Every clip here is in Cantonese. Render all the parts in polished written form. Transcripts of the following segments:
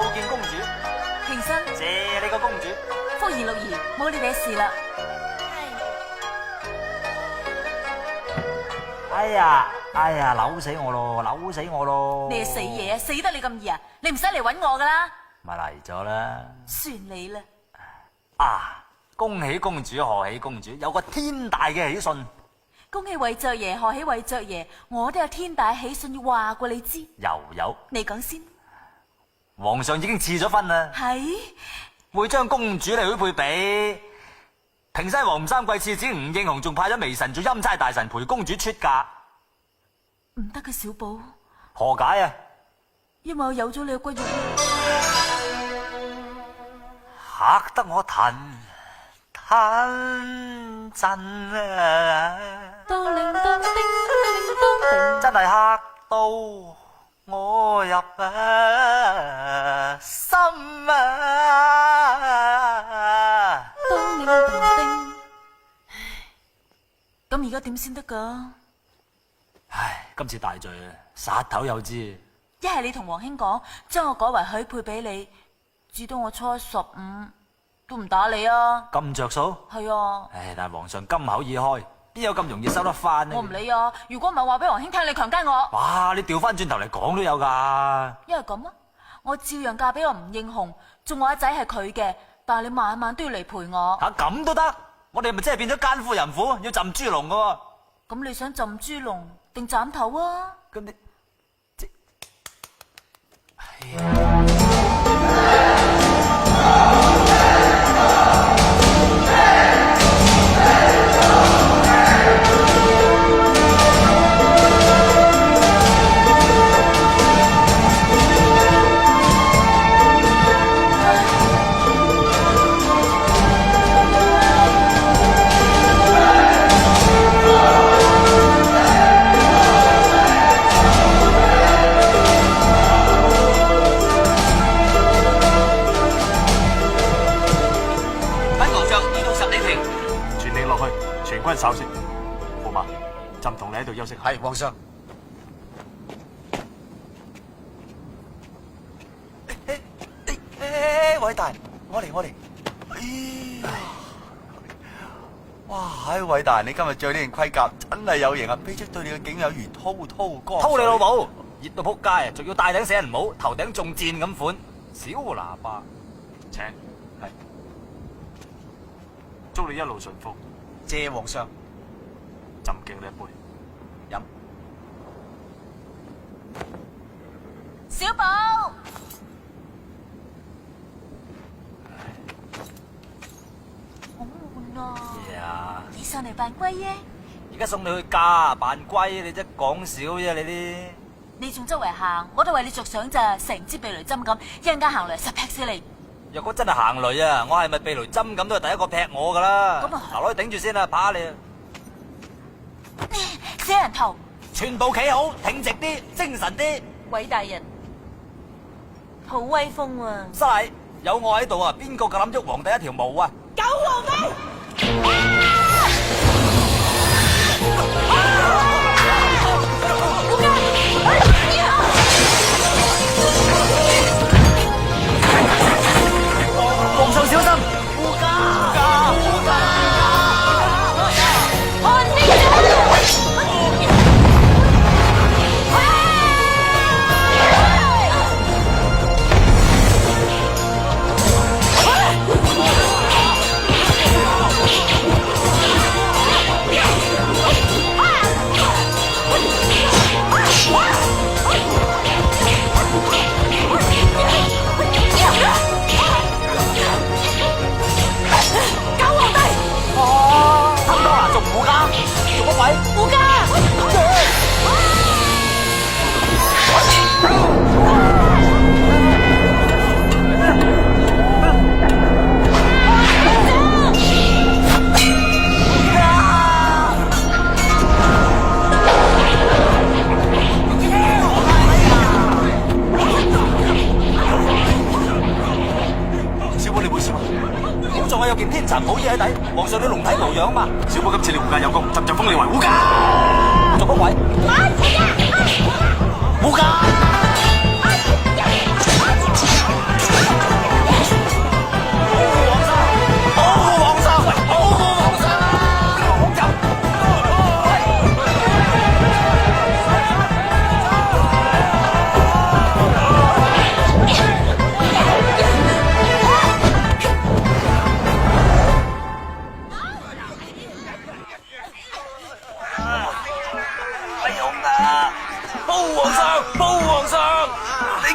叩見公主。平身，謝你個公主。福兒六兒，冇你哋事啦。哎呀，扭死我咯！你係死嘢啊！死得你咁易啊！你唔使嚟搵我噶啦。咪嚟咗啦！算你啦。啊！恭喜公主，賀喜公主，有個天大嘅喜訊。恭喜偉爵爺，賀喜偉爵爺，我都有天大喜訊要話過你知。又有，你講先。皇上已經賜咗婚啦，係會將公主嚟許配俾平西王吳三桂次子吳應紅，仲派咗微臣做欽差大臣陪公主出嫁。唔得嘅，小寶。何解啊？因為我有咗你嘅骨肉。嚇得我騰震啊！當鈴當叮，鈴當叮，真係嚇到我入心啊！當鈴當叮。咁而家點先得噶？唉，今次大罪啊，殺頭有知。一係你同皇兄講，將我改為許配俾你，至到我初15都唔打你啊！咁着數？係啊。唉，但係皇上金口已開，邊有咁容易收得翻呢？我唔理啊！如果唔係話俾皇兄聽你強姦我，哇！你調翻轉頭嚟講都有噶。因為咁啊，我照樣嫁俾我吳應紅，仲我阿仔係佢嘅，但係你晚晚都要嚟陪我。吓咁都得？我哋咪真係變咗奸夫淫婦，要浸豬籠噶？咁你想浸豬籠定斬頭啊？咁你即稍息，駙馬，朕同你喺度休息下。係皇上。偉大，我嚟。哇！偉大，你今日着呢件盔甲真係有型啊！卑職對你嘅敬有如滔滔江水。偷你老母，熱到撲街啊！仲要戴頂死人帽，頭頂中箭咁款，小喇叭。請，係祝你一路順風。謝皇上，朕敬你一杯。飲。小寶，好悶啊！呀！你上嚟扮龜耶？而家送你去嫁扮龜，你真係講少啫你啲。你仲周圍行，我都為你着想咋，成支避雷針咁，一陣間行嚟實劈死你。若果真係行雷啊，我係咪避雷針咁都係第一個劈我噶啦。咁啊係嗱，攞去頂住先啦，怕你啊！死人頭，全部企好，挺直啲，精神啲。偉大人，好威風喎！失禮，有我喺度啊，邊個夠膽喐皇帝一條毛啊？狗皇帝！皇上小心！有件天蠶寶衣喺底，皇上你龍體無恙嘛？小寶今次你護駕有功，朕就封你為護駕。做乜鬼？護駕！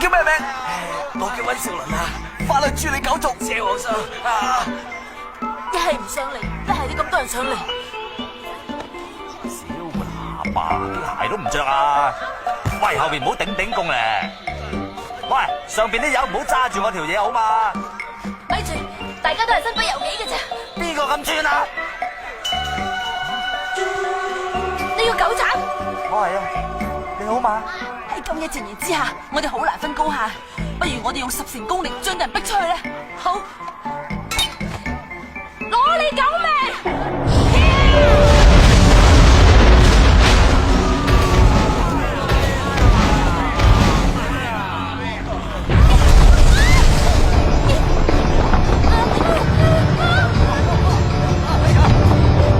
叫咩名？我叫温兆倫啊，法律處理九族，謝皇上。一係唔上嚟，一係你咁多人上嚟。小喇叭，啲鞋都唔着啊！喂，後邊唔好頂頂供咧。喂，上邊啲友唔好揸住我條嘢好嘛？咪住，大家都係身不由己嘅啫。邊個咁串啊？你要狗鏟？我係啊，你好嘛？喺咁嘅情形之下，我哋好難分高下，不如我哋用10成功力將人逼出去咧。好，攞你狗命！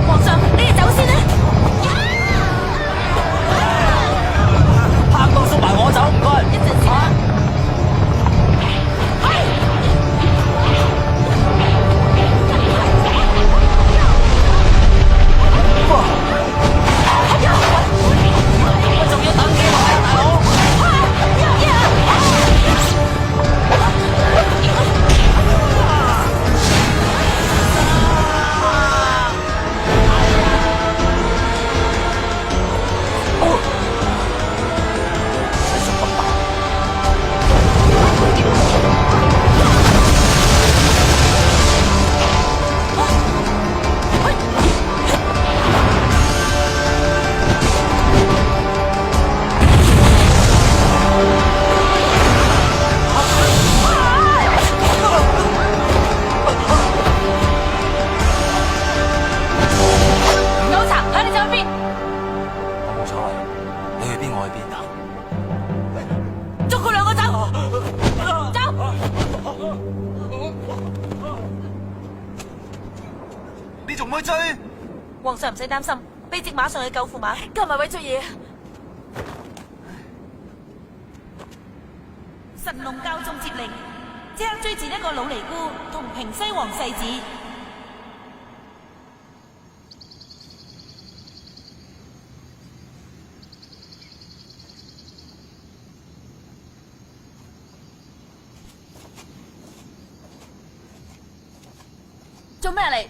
皇上，你哋走先啦！拍檔送埋我走，唔該。一陣先。你仲唔去追？皇上唔使擔心，卑職馬上去救駙馬。今日為咗嘢。神龍教眾接令，即刻追截一個老尼姑同平西王世子。做咩嚟？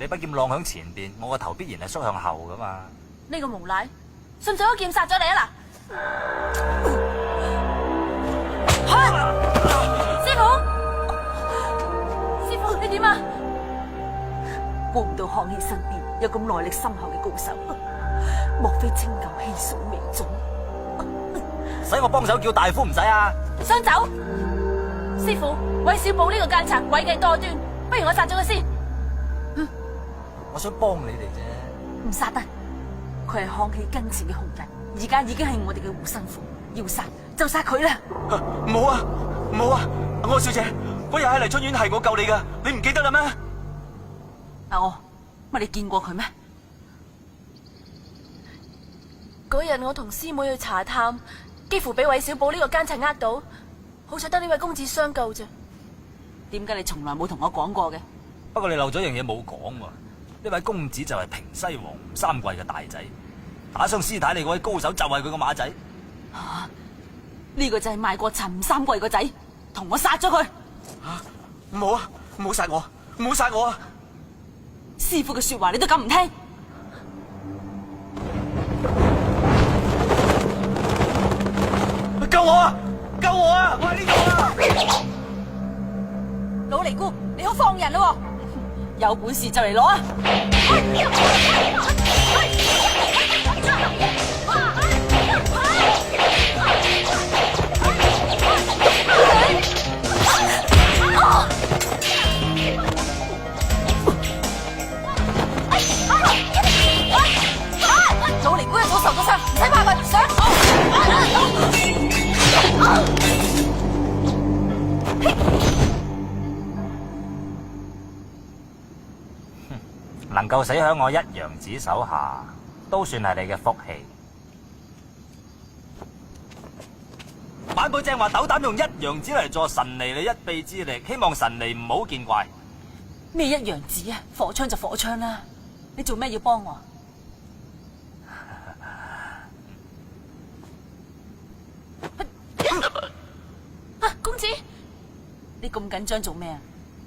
你把劍晾響前邊，我個頭必然係縮向後噶嘛。呢個無賴，信唔信我劍殺咗你啊嗱！師傅，師傅你點啊？估唔到康熙身邊有咁內力深厚嘅高手，莫非清舊稀鬆未中？使我幫手叫大夫唔使啊？想走？師傅，韋小寶呢個奸賊詭計多端，不如我殺咗佢先。我想幫你哋啫。唔殺得，佢係康熙跟前嘅紅人，而家已經係我哋嘅護身符，要殺就殺佢啦！唔好啊，唔好啊，柯小姐，嗰日喺麗春院係我救你噶，你唔記得啦咩？乜你見過佢咩？嗰日我同師妹去查探，幾乎俾韋小寶呢個奸賊呃到，好彩得呢位公子相救啫。點解你從來冇同我講過嘅？不過你漏咗樣嘢冇講喎，呢位公子就係平西王吳三桂嘅大仔，打傷師太你嗰位高手就係佢個馬仔。呢個就係賣國賊吳三桂個仔，同我殺咗佢！唔好啊，唔好殺我，唔好殺我啊！師父嘅說話你都咁唔聽？救我啊！救我啊！我喺呢度啊！老尼姑，你好放人咯！有本事就嚟攞啊！老尼姑一早受咗傷，唔使怕佢，上！能夠死喺我一陽子手下，都算係你嘅福氣。晚輩正話斗膽用一陽子嚟助神尼你一臂之力，希望神尼唔好見怪。咩一陽子啊？火槍就火槍啦！你做咩要幫我？你咁緊張做咩啊？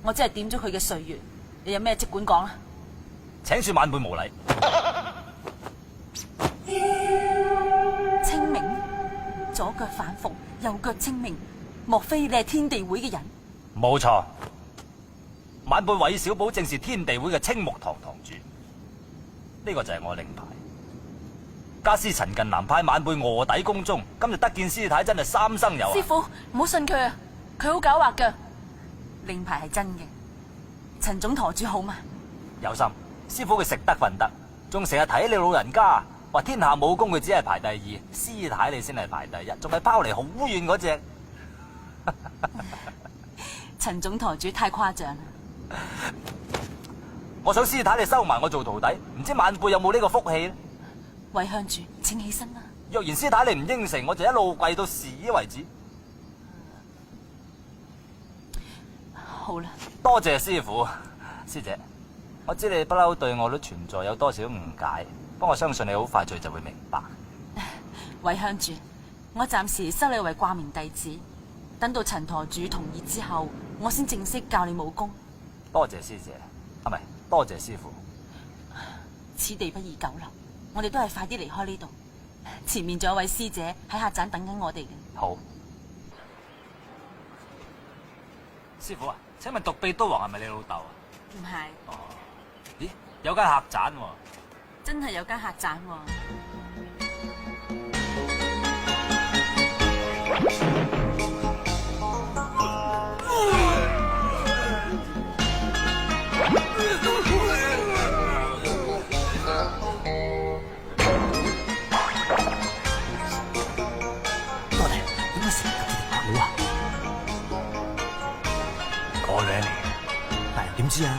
我只係點咗佢嘅歲月，你有咩即管講啦。請恕晚輩無禮。清明，左腳反復，右腳清明，莫非你係天地會嘅人？冇錯，晚輩韋小寶正是天地會嘅青木堂堂主，呢個就係我令牌。家師陳近南派晚輩臥底宮中，今日得見師太真係三生有幸。師傅唔好信佢啊，佢好狡猾噶。令牌係真嘅，陳總舵主好嘛？有心，師傅佢食得瞓得，仲成日睇你老人家話天下武功佢只係排第二，師太你先係排第一，仲係拋離好遠嗰隻。陳總舵主太誇張啦！我想師太你收埋我做徒弟，唔知晚輩有冇呢個福氣呢？韋香主，請起身啦！若然師太你唔應承，我就一路跪到死為止。好啦，多謝師傅，師姐，我知你不嬲對我都存在有多少誤解，不過我相信你好快脆就會明白。韋香主，我暫時收你為掛名弟子，等到陳舵主同意之後，我先正式教你武功。多謝師姐，唔係多謝師傅。此地不宜久留，我哋都係快啲離開呢度。前面仲有位師姐喺客棧等緊我哋嘅。好，師傅啊，請問獨臂刀王係咪你老豆啊？唔係，哦，咦，有間客棧喎。真係有間客棧喎。點知啊？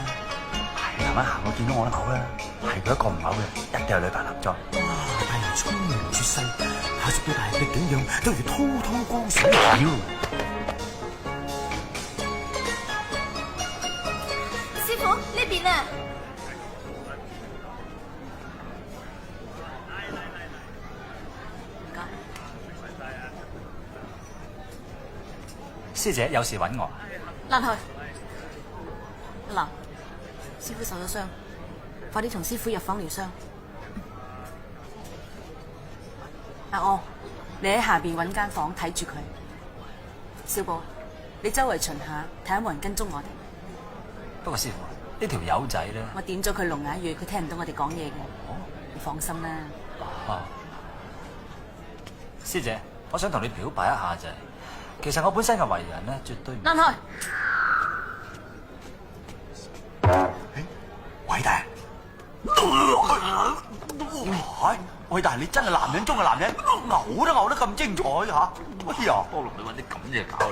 係慢慢行，我見到我都嘔啦。係佢一個唔嘔嘅，一定係女扮男裝。哇！大人聰明絕世，下屬對大人嘅景仰都如滔滔江水妖。師傅呢邊啊！師姐有事揾我。爛去。嗱，師傅受咗傷，快啲同師傅入房療傷。阿柯，你喺下邊揾間房睇住佢。小寶，你周圍巡下，睇下冇人跟蹤我哋。不過師傅，呢條友仔咧，我點咗佢聾啞語，佢聽唔到我哋講嘢嘅。哦，你放心啦。啊，師姐，我想同你表白一下啫。其實我本身嘅為人咧，絕對唔爛去。韋大人，韋大人，你真係男人中嘅男人，嘔都嘔得咁精彩嚇！哎呀，多龍你揾啲咁嘢搞，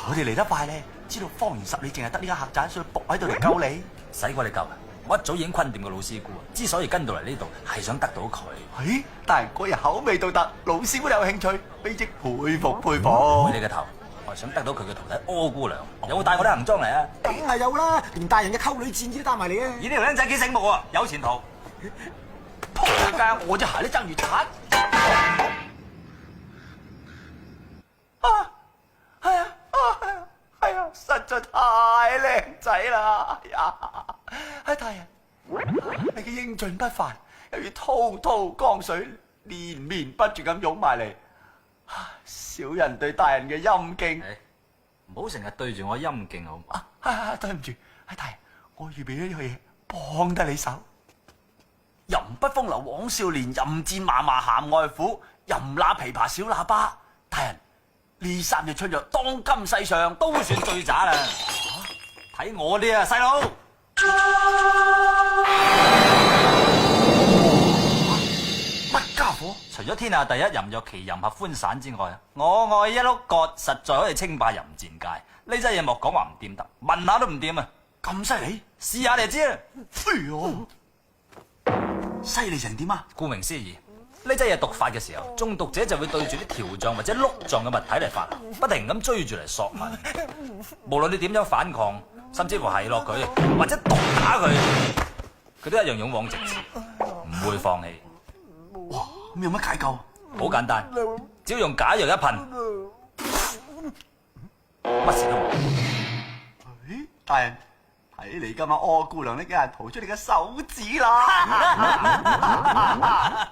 我哋嚟得快咧，知道方圓10里淨係得呢間客棧，所以伏喺度嚟救你。使鬼你救啊！我一早已經坤掂個老師姑啊，之所以跟到嚟呢度，係想得到佢。咦，大人果然口味獨特，老師傅有興趣，非即佩服佩服。你個頭！我係想得到佢嘅徒弟柯姑娘，有冇帶我啲行裝嚟啊？梗係有啦，連大人嘅溝女戰衣都帶埋嚟啊！咦，呢條僆仔幾醒目喎，有前途。仆街，我隻鞋都爭住擦。係啊，實在太靚仔啦！大人，你嘅英俊不凡，又如滔滔江水，連綿不絕咁湧埋嚟。小人對大人嘅欽敬，唔好成日對住我欽敬好嗎？對唔住，大人，我預備咗啲嘢幫得你手。淫不風流枉少年，淫賤嫲嫲鹹外父，淫乸琵琶小喇叭。大人，呢3隻春藥當今世上都算最渣啦！睇我啲啊，細佬！乜家伙？除咗天下第一淫藥奇淫合歡散之外，我愛一碌角實在可以稱霸淫賤界。呢劑嘢莫講話唔掂得，聞下都唔掂啊！咁犀利？試下你就知啦。哎呦，犀利成點啊？顧名思義，呢劑嘢毒發嘅時候，中毒者就會對住啲條狀或者碌狀嘅物體嚟發，不停咁追住嚟索吻。無論你點樣反抗，甚至乎係落佢或者毒打佢，佢都一樣勇往直前，唔會放棄。哇！咁有乜解救？好簡單，只要用解藥一噴，乜事都冇。咦，大人，睇嚟今晚柯姑娘呢幾日蒲出你嘅手指啦！